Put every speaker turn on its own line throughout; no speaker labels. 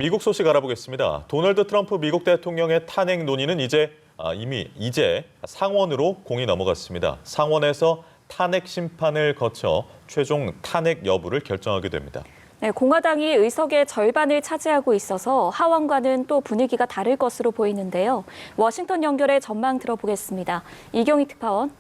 미국 소식 알아보겠습니다. 도널드 트럼프 미국 대통령의 탄핵 논의는 이제 상원으로 공이 넘어갔습니다. 상원에서 탄핵 심판을 거쳐 최종 탄핵 여부를 결정하게 됩니다.
네, 공화당이 의석의 절반을 차지하고 있어서 하원과는 또 분위기가 다를 것으로 보이는데요. 워싱턴 연결해 전망 들어보겠습니다. 이경희 특파원.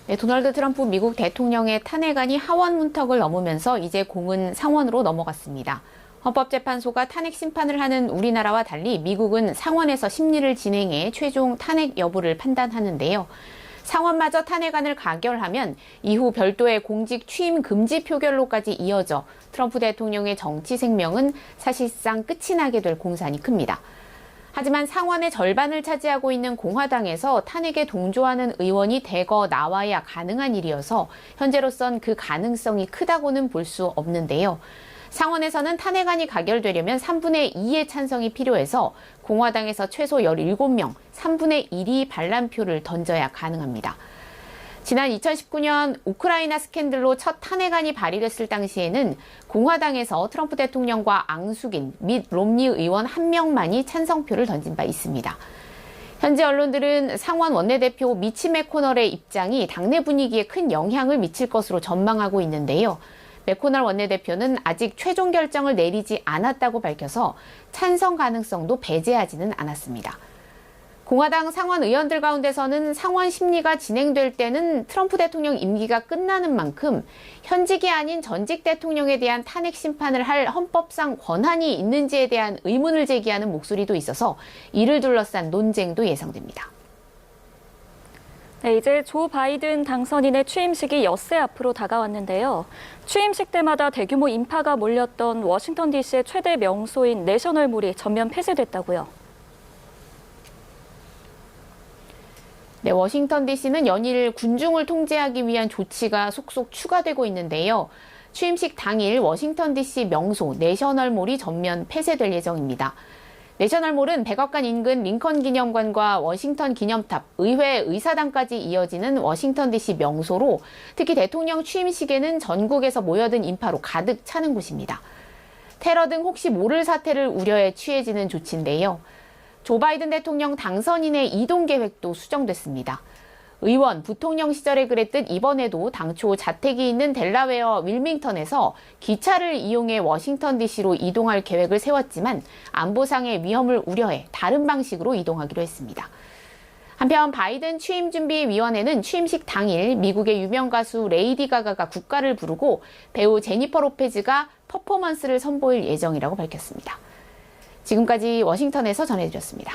네, 도널드 트럼프 미국 대통령의 탄핵안이 하원 문턱을 넘으면서 이제 공은 상원으로 넘어갔습니다. 헌법재판소가 탄핵 심판을 하는 우리나라와 달리 미국은 상원에서 심리를 진행해 최종 탄핵 여부를 판단하는데요. 상원마저 탄핵안을 가결하면 이후 별도의 공직 취임 금지 표결로까지 이어져 트럼프 대통령의 정치 생명은 사실상 끝이 나게 될 공산이 큽니다. 하지만 상원의 절반을 차지하고 있는 공화당에서 탄핵에 동조하는 의원이 대거 나와야 가능한 일이어서 현재로선 그 가능성이 크다고는 볼 수 없는데요. 상원에서는 탄핵안이 가결되려면 3분의 2의 찬성이 필요해서 공화당에서 최소 17명, 3분의 1이 반란표를 던져야 가능합니다. 지난 2019년 우크라이나 스캔들로 첫 탄핵안이 발의됐을 당시에는 공화당에서 트럼프 대통령과 앙숙인 밋 롬니 의원 1명만이 찬성표를 던진 바 있습니다. 현재 언론들은 상원 원내대표 미치 매코널의 입장이 당내 분위기에 큰 영향을 미칠 것으로 전망하고 있는데요. 매코널 원내대표는 아직 최종 결정을 내리지 않았다고 밝혀서 찬성 가능성도 배제하지는 않았습니다. 공화당 상원 의원들 가운데서는 상원 심리가 진행될 때는 트럼프 대통령 임기가 끝나는 만큼 현직이 아닌 전직 대통령에 대한 탄핵 심판을 할 헌법상 권한이 있는지에 대한 의문을 제기하는 목소리도 있어서 이를 둘러싼 논쟁도 예상됩니다.
네, 이제 조 바이든 당선인의 취임식이 엿새 앞으로 다가왔는데요. 취임식 때마다 대규모 인파가 몰렸던 워싱턴 DC의 최대 명소인 내셔널몰이 전면 폐쇄됐다고요.
네, 워싱턴 DC는 연일 군중을 통제하기 위한 조치가 속속 추가되고 있는데요. 취임식 당일 워싱턴 DC 명소 내셔널몰이 전면 폐쇄될 예정입니다. 내셔널몰은 백악관 인근 링컨 기념관과 워싱턴 기념탑, 의회 의사당까지 이어지는 워싱턴 DC 명소로 특히 대통령 취임식에는 전국에서 모여든 인파로 가득 차는 곳입니다. 테러 등 혹시 모를 사태를 우려해 취해지는 조치인데요. 조 바이든 대통령 당선인의 이동 계획도 수정됐습니다. 의원, 부통령 시절에 그랬듯 이번에도 당초 자택이 있는 델라웨어 윌밍턴에서 기차를 이용해 워싱턴 DC로 이동할 계획을 세웠지만 안보상의 위험을 우려해 다른 방식으로 이동하기로 했습니다. 한편 바이든 취임준비위원회는 취임식 당일 미국의 유명 가수 레이디 가가가 국가를 부르고 배우 제니퍼 로페즈가 퍼포먼스를 선보일 예정이라고 밝혔습니다. 지금까지 워싱턴에서 전해드렸습니다.